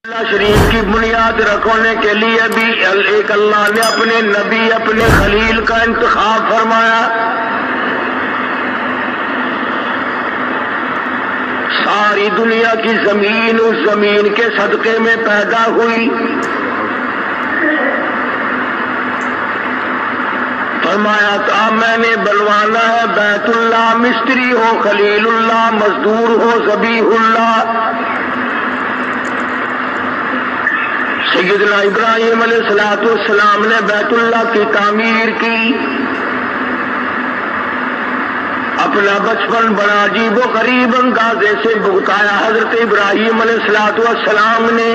اللہ شریف کی بنیاد رکھنے کے لیے بھی ایک اللہ نے اپنے نبی اپنے خلیل کا انتخاب فرمایا. ساری دنیا کی زمین اس زمین کے صدقے میں پیدا ہوئی. فرمایا تھا میں نے بنوانا ہے بیت اللہ، مستری ہو خلیل اللہ، مزدور ہو ذبیح اللہ. سیدنا ابراہیم علیہ السلام نے بیت اللہ کی تعمیر کی. اپنا بچپن بڑا عجیب و غریب اندازے سے بھگتایا. حضرت ابراہیم علیہ السلام نے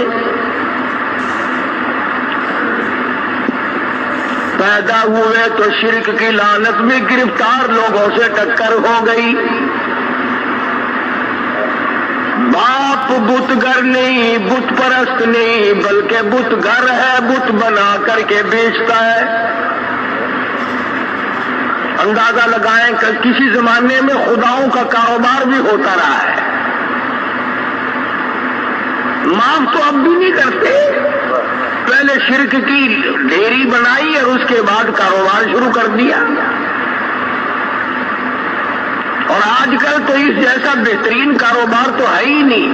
پیدا ہوئے تو شرک کی لعنت میں گرفتار لوگوں سے ٹکر ہو گئی. باپ بت گر نہیں، بت پرست نہیں، بلکہ بت گھر ہے، بت بنا کر کے بیچتا ہے. اندازہ لگائیں کہ کسی زمانے میں خداؤں کا کاروبار بھی ہوتا رہا ہے. معاف تو اب بھی نہیں کرتے. پہلے شرک کی ڈیری بنائی اور اس کے بعد کاروبار شروع کر دیا. اور آج کل تو اس جیسا بہترین کاروبار تو ہے ہی نہیں.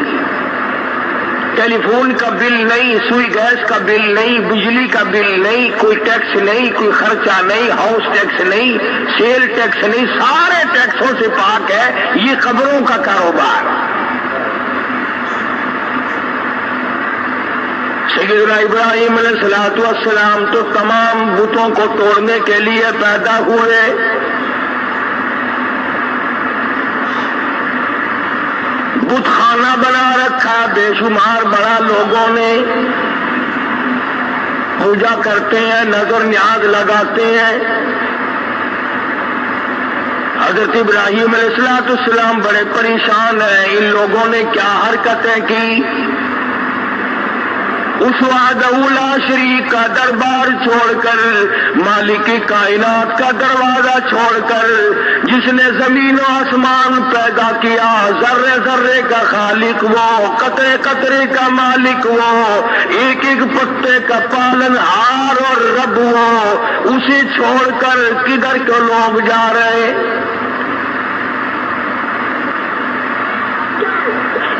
ٹیلی فون کا بل نہیں، سوئی گیس کا بل نہیں، بجلی کا بل نہیں، کوئی ٹیکس نہیں، کوئی خرچہ نہیں، ہاؤس ٹیکس نہیں، سیل ٹیکس نہیں، سارے ٹیکسوں سے پاک ہے یہ قبروں کا کاروبار. سیدنا ابراہیم علیہ السلام تو تمام بتوں کو توڑنے کے لیے پیدا ہوئے. بت خانہ بنا رکھا، بے شمار بڑا لوگوں نے پوجا کرتے ہیں، نظر نیاز لگاتے ہیں. حضرت ابراہیم علیہ السلام بڑے پریشان ہیں. ان لوگوں نے کیا حرکتیں کی. اس وحدہ لا شریک کا دربار چھوڑ کر، مالک کائنات کا دروازہ چھوڑ کر، جس نے زمین و آسمان پیدا کیا، ذرے ذرے کا خالق وہ، قطرے قطرے کا مالک وہ، ایک ایک پتے کا پالن ہار اور رب وہ، اسے چھوڑ کر کدھر کو لوگ جا رہے.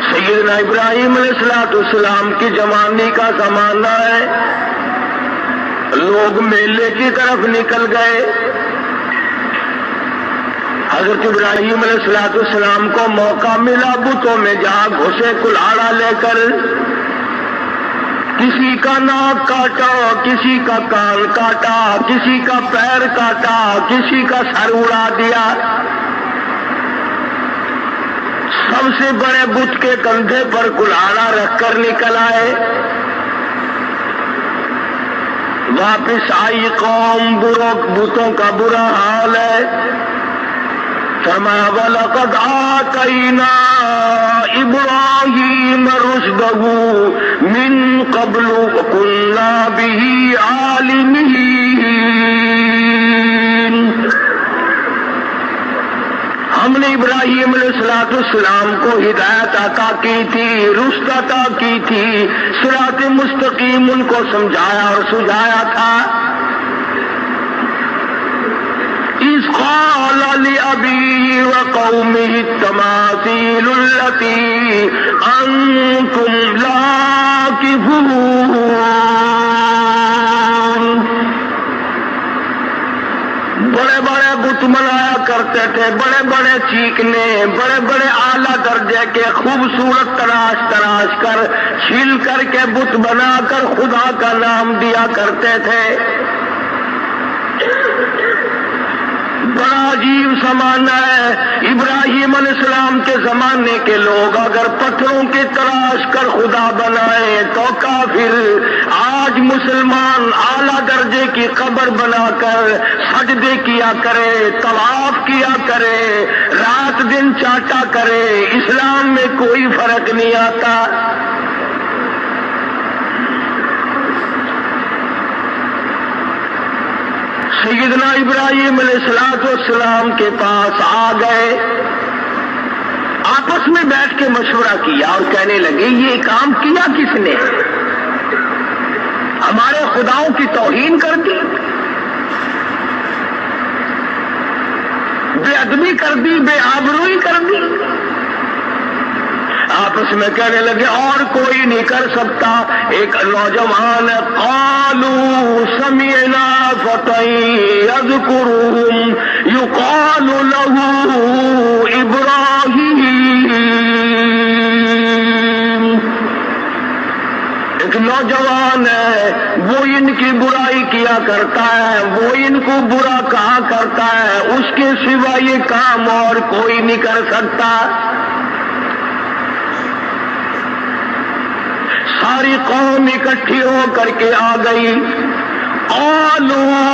سیدنا ابراہیم علیہ السلام کی جوانی کا زمانہ ہے. لوگ میلے کی طرف نکل گئے. حضرت ابراہیم علیہ السلام کو موقع ملا بتوں میں جا گھسے کلاڑا لے کر. کسی کا ناک کاٹا، کسی کا کان کاٹا، کسی کا پیر کاٹا، کسی کا سر اڑا دیا. سب سے بڑے بت کے کندھے پر کلاڑا رکھ کر نکل آئے. واپس آئی قوم، بتوں کا برا حال ہے. فرمایا وَلَقَدْ آتَيْنَا إِبْرَاهِيمَ رُشْدَهُ مِنْ قَبْلُ وَكُنَّا بِهِ عَالِمِينَ. ہم نے ابراہیم علیہ السلام کو ہدایت عطا کی تھی، رشد عطا کی تھی، صراط مستقیم ان کو سمجھایا اور سجھایا تھا. اِذْ قَالَ لِأَبِيهِ وَقَوْمِهِ التَّمَاثِيلُ الَّتِي أَنْتُمْ عَاكِفُونَ. بڑے بڑے بت منایا کرتے تھے، بڑے بڑے چیکنے، بڑے بڑے اعلیٰ درجے کے خوبصورت تراش کر چھیل کر کے بت بنا کر خدا کا نام دیا کرتے تھے. بڑا عجیب زمانہ ہے. ابراہیم علیہ السلام کے زمانے کے لوگ اگر پتھروں کی تراش کر خدا بنائے تو کافر. آج مسلمان اعلیٰ درجے کی قبر بنا کر سجدے کیا کرے، طواف کیا کرے، رات دن چاٹا کرے، اسلام میں کوئی فرق نہیں آتا. سیدنا ابراہیم علیہ السلام کے پاس آ گئے. آپس آپس میں بیٹھ کے مشورہ کیا اور کہنے لگے یہ کام کیا کس نے؟ ہمارے خداؤں کی توہین کر دی، بے ادبی کر دی، بے آبروئی کر دی۔ آپس میں کہنے لگے اور کوئی نہیں کر سکتا۔ ایک نوجوان قالوا سمعنا فتى يذكرهم يقال له ابراہیم، ایک نوجوان ہے، وہ ان کی برائی کیا کرتا ہے، وہ ان کو برا کہا کرتا ہے، اس کے سوا یہ کام اور کوئی نہیں کر سکتا۔ ساری قوم اکٹھی ہو کر کے آ گئی۔ قالوا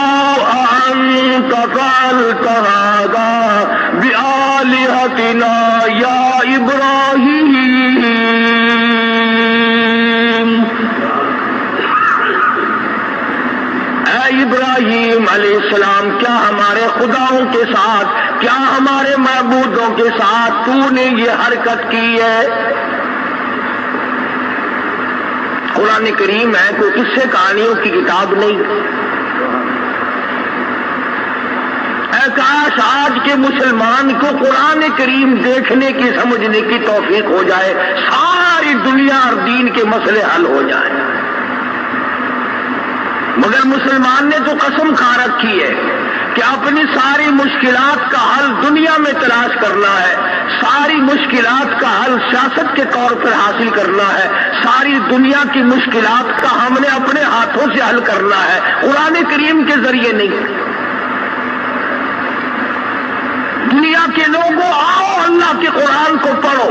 أأنت فعلت هذا بآلهتنا يا إبراهيم، اے ابراہیم علیہ السلام، کیا ہمارے خداؤں کے ساتھ، کیا ہمارے معبودوں کے ساتھ تو نے یہ حرکت کی ہے؟ قرآن کریم ہے، کوئی قصے کہانیوں کی کتاب نہیں۔ اے کاش آج کے مسلمان کو قرآن کریم دیکھنے کی، سمجھنے کی توفیق ہو جائے، ساری دنیا اور دین کے مسئلے حل ہو جائیں۔ مگر مسلمان نے تو قسم کھا رکھی ہے کہ اپنی ساری مشکلات کا حل دنیا میں تلاش کرنا ہے، ساری مشکلات کا حل سیاست کے طور پر حاصل کرنا ہے، ساری دنیا کی مشکلات کا ہم نے اپنے ہاتھوں سے حل کرنا ہے، قرآن کریم کے ذریعے نہیں۔ دنیا کے لوگوں آؤ اللہ کے قرآن کو پڑھو۔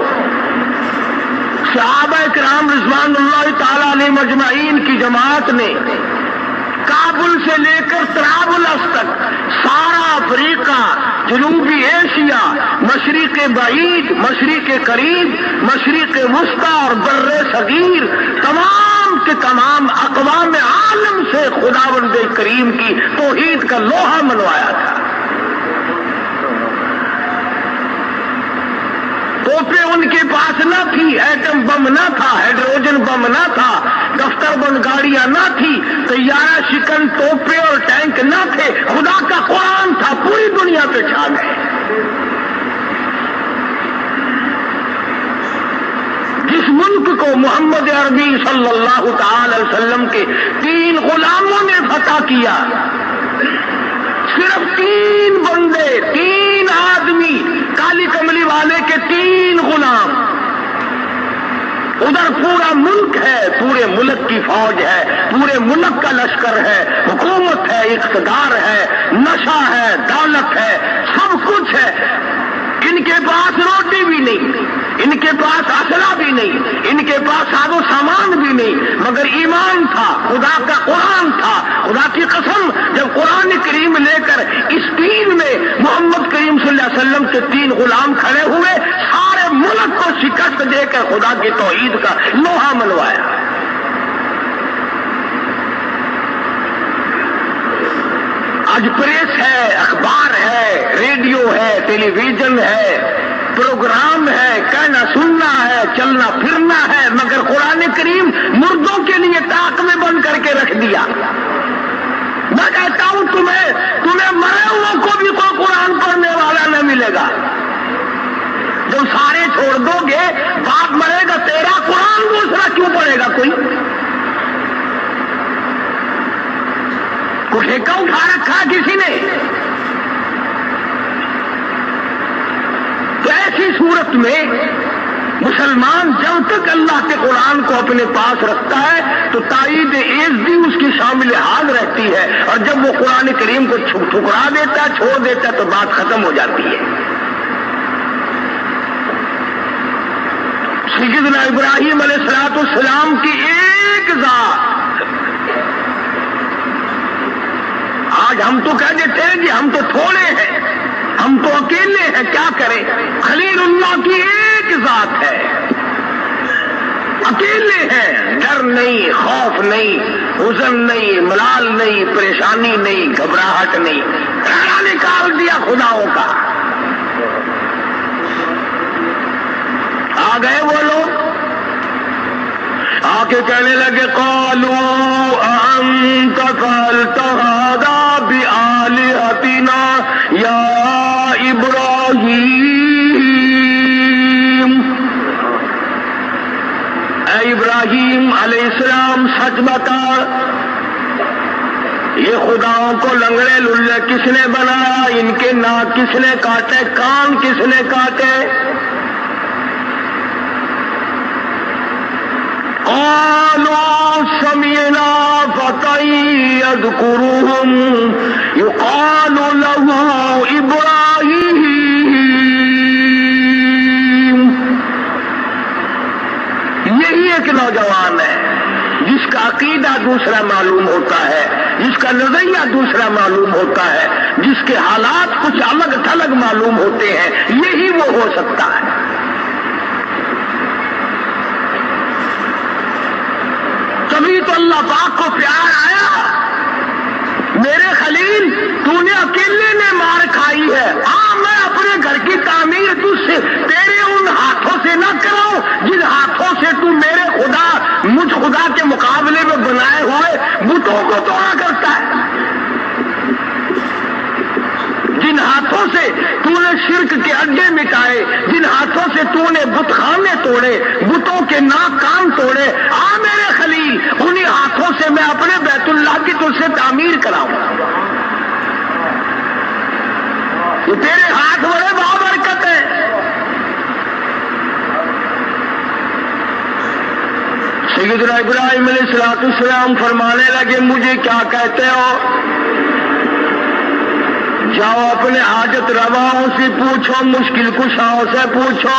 صحابہ کرام رضوان اللہ تعالی علیہ مجمعین کی جماعت نے کابل سے لے کر طرابلس تک سارا افریقہ، جنوبی ایشیا، مشرق بعید، مشرق قریب، مشرق وسطی اور بر صغیر، تمام کے تمام اقوام عالم سے خداوند کریم کی توحید کا لوہا منوایا تھا۔ توپیں ان کے پاس نہ تھی، ایٹم بم نہ تھا، ہائیڈروجن بم نہ تھا، دفتر بند گاڑیاں نہ تھی، طیارہ شکن توپیں اور ٹینک نہ تھے، خدا کا قرآن تھا، پوری دنیا پہ چھا گئے۔ جس ملک کو محمد عربی صلی اللہ تعالی علیہ وسلم کے 3 غلاموں نے فتح کیا، صرف 3 بندے، 3 آدمی، کالی کملی والے کے 3 غلام، ادھر پورا ملک ہے، پورے ملک کی فوج ہے، پورے ملک کا لشکر ہے، حکومت ہے، اقتدار ہے، نشہ ہے، دولت ہے، سب کچھ ہے۔ ان کے پاس روٹی بھی نہیں، ان کے پاس اسلحہ بھی نہیں، ان کے پاس ساز و سامان بھی نہیں، مگر ایمان تھا، خدا کا قرآن تھا۔ خدا کی قسم، جب قرآن کریم لے کر اس دین میں محمد کریم صلی اللہ علیہ وسلم کے 3 غلام کھڑے ہوئے، سارے ملک کو شکست دے کر خدا کی توحید کا لوہا منوایا۔ آج پریس ہے، اخبار ہے، ریڈیو ہے، ٹیلی ویژن ہے، پروگرام ہے، کہنا سننا ہے، چلنا پھرنا ہے، مگر قرآن کریم مردوں کے لیے تاک میں بند کر کے رکھ دیا۔ میں کہتا ہوں تمہیں مرے ہوئے کو بھی کوئی قرآن پڑھنے والا نہ ملے گا۔ جب سارے چھوڑ دو گے، باپ مرے گا، تیرا قرآن دوسرا کیوں پڑھے گا کوئی؟ کوئی ٹھیکہ اٹھا رکھا کسی نے؟ تو ایسی صورت میں مسلمان جب تک اللہ کے قرآن کو اپنے پاس رکھتا ہے تو تائید عز بھی اس کی شامل حال رہتی ہے، اور جب وہ قرآن کریم کو ٹھکرا دیتا ہے، چھوڑ دیتا ہے، تو بات ختم ہو جاتی ہے۔ سیدنا ابراہیم علیہ السلام کی ایک ذات، آج ہم تو کہہ دیتے ہیں کہ ہم تو تھوڑے ہیں، ہم تو اکیلے ہیں، کیا کریں؟ خلیل اللہ کی ایک ذات ہے، اکیلے ہیں، ڈر نہیں، خوف نہیں، حزن نہیں، ملال نہیں، پریشانی نہیں، گھبراہٹ نہیں، رانا نکال دیا خداؤں کا۔ گئے وہ لوگ، آ کے کہنے لگے قالوا أأنت فعلت هذا بآلهتنا یا ابراہیم، اے ابراہیم علیہ السلام سچ بتا، یہ خداؤں کو لنگڑے للے کس نے بنایا؟ ان کے ناک کس نے کاٹے؟ کان کس نے کاٹے؟ قالوا سمعنا فتى يذكرهم يقال له إبراہیم، یہی ایک نوجوان ہے جس کا عقیدہ دوسرا معلوم ہوتا ہے، جس کا نظریہ دوسرا معلوم ہوتا ہے، جس کے حالات کچھ الگ تھلگ معلوم ہوتے ہیں، یہی وہ ہو سکتا ہے۔ تبھی تو اللہ پاک کو پیار آیا، میرے خلیل تو نے اکیلے نے مار کھائی ہے، میں اپنے گھر کی تعمیر تجھ سے تیرے ان ہاتھوں سے نہ کراؤں جن ہاتھوں سے تو میرے خدا مجھ خدا کے مقابلے میں بنائے ہوئے بتوں کو توڑا کرتا ہے، جن ہاتھوں سے تو نے شرک کے اڈے مٹائے، جن ہاتھوں سے تو نے بت خانے توڑے، بتوں کے ناک کان توڑے، میرے خلیل انہی ہاتھوں سے میں اپنے بیت اللہ کی تجھ سے تعمیر کراؤں، یہ تیرے ہاتھ بڑے بابرکت ہیں۔ سیدنا ابراہیم علیہ السلام فرمانے لگے مجھے کیا کہتے ہو؟ جاؤ اپنے حاجت رواؤں سے پوچھو، مشکل کشاؤں سے پوچھو،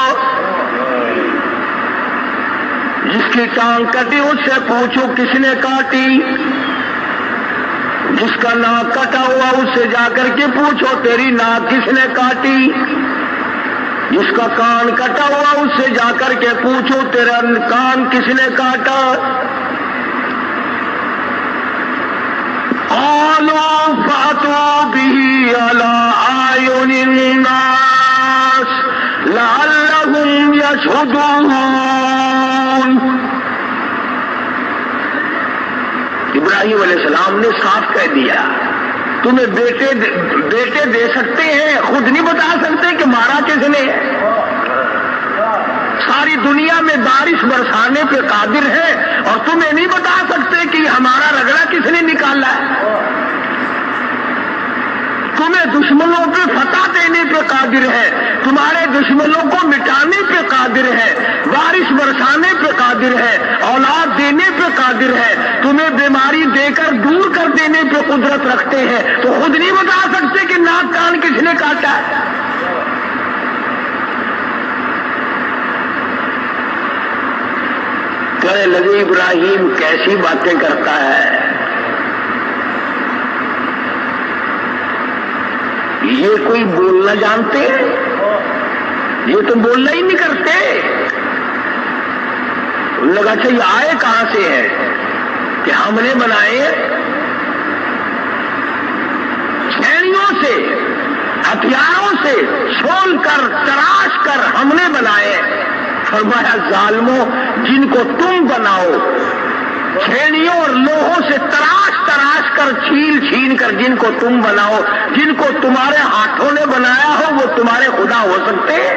جس کی ٹانگ کٹی اس سے پوچھو کس نے کاٹی، جس کا ناک کٹا ہوا اس سے جا کر کے پوچھو تیری ناک کس نے کاٹی، جس کا کان کٹا ہوا اس سے جا کر کے پوچھو تیرا کان کس نے کاٹا۔ قالوا فأتوا به على أعين الناس لعلهم يشهدون۔ ابراہیم علیہ السلام نے صاف کہہ دیا تمہیں بیٹے دے سکتے ہیں، خود نہیں بتا سکتے کہ مارا کس نے؟ ساری دنیا میں بارش برسانے پہ قادر ہے اور تمہیں نہیں بتا سکتے کہ ہمارا رگڑا کس نے نکالا ہے؟ تمہیں دشمنوں پہ فتح دینے پہ قادر ہے، تمہارے دشمنوں کو مٹانے پہ قادر ہے، بارش برسانے پہ قادر ہے، اولاد دینے پہ قادر ہے، تمہیں بیماری دے کر دور کر دینے پہ قدرت رکھتے ہیں، تو خود نہیں بتا سکتے کہ ناک کان کس نے کاٹا ہے؟ کہنے لگے ابراہیم کیسی باتیں کرتا ہے، یہ کوئی بولنا جانتے ہیں؟ یہ تو بولنا ہی نہیں کرتے۔ لگا اچھا یہ آئے کہاں سے ہے کہ ہم نے بنائے؟ چھیڑیوں سے، ہتھیاروں سے چھول کر تراش کر ہم نے بنائے۔ فرمایا ظالموں جن کو تم بناؤ، چھیڑیوں اور لوہوں سے تراش کر چھین کر جن کو تم بناؤ، جن کو تمہارے ہاتھوں نے بنایا ہو وہ تمہارے خدا ہو سکتے ہیں؟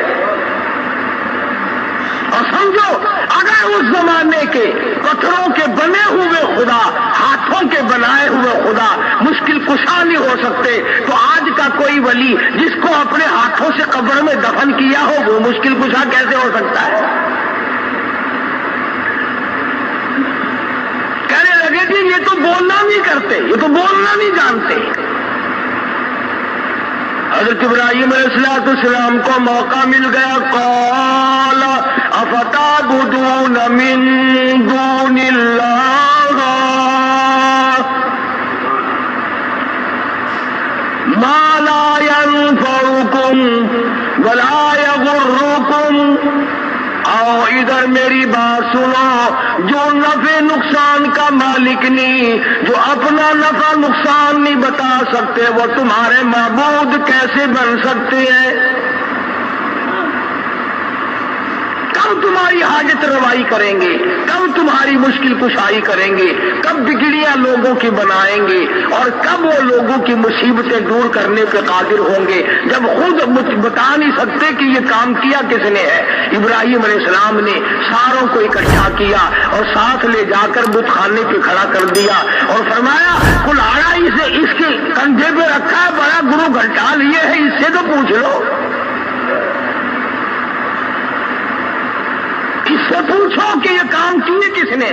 اور سمجھو اگر اس زمانے کے پتھروں کے بنے ہوئے خدا، ہاتھوں کے بنائے ہوئے خدا مشکل کشا نہیں ہو سکتے، تو آج کا کوئی ولی جس کو اپنے ہاتھوں سے قبر میں دفن کیا ہو وہ مشکل کشا کیسے ہو سکتا ہے؟ کہنے لگے کہ یہ تو بولنا نہیں کرتے، یہ تو بولنا نہیں جانتے۔ حضرت ابراہیم علیہ السلام کو موقع مل گیا، قال افتعبدون من دون اللہ ما لا ينفعكم ولا يضركم۔ آؤ ادھر میری بات سنو، جو نفع نقصان کا مالک نہیں، جو اپنا نفع نقصان نہیں بتا سکتے، وہ تمہارے معبود کیسے بن سکتے ہیں؟ کب تمہاری حاجت روائی کریں گے، کب تمہاری مشکل کشائی کریں گے، کب بگڑیاں لوگوں کی بنائیں گے، اور کب وہ لوگوں کی مصیبتیں دور کرنے پہ قادر ہوں گے جب خود بتا نہیں سکتے کہ یہ کام کیا کس نے ہے۔ ابراہیم علیہ السلام نے ساروں کو اکٹھا کیا اور ساتھ لے جا کر بت خانے پہ کھڑا کر دیا اور فرمایا کلاڑا اسے اس کے کندھے پہ رکھا ہے، بڑا گرو گھنٹال یہ ہے، اس سے تو پوچھ لو، اس سے پوچھو کہ یہ کام کیے کس نے۔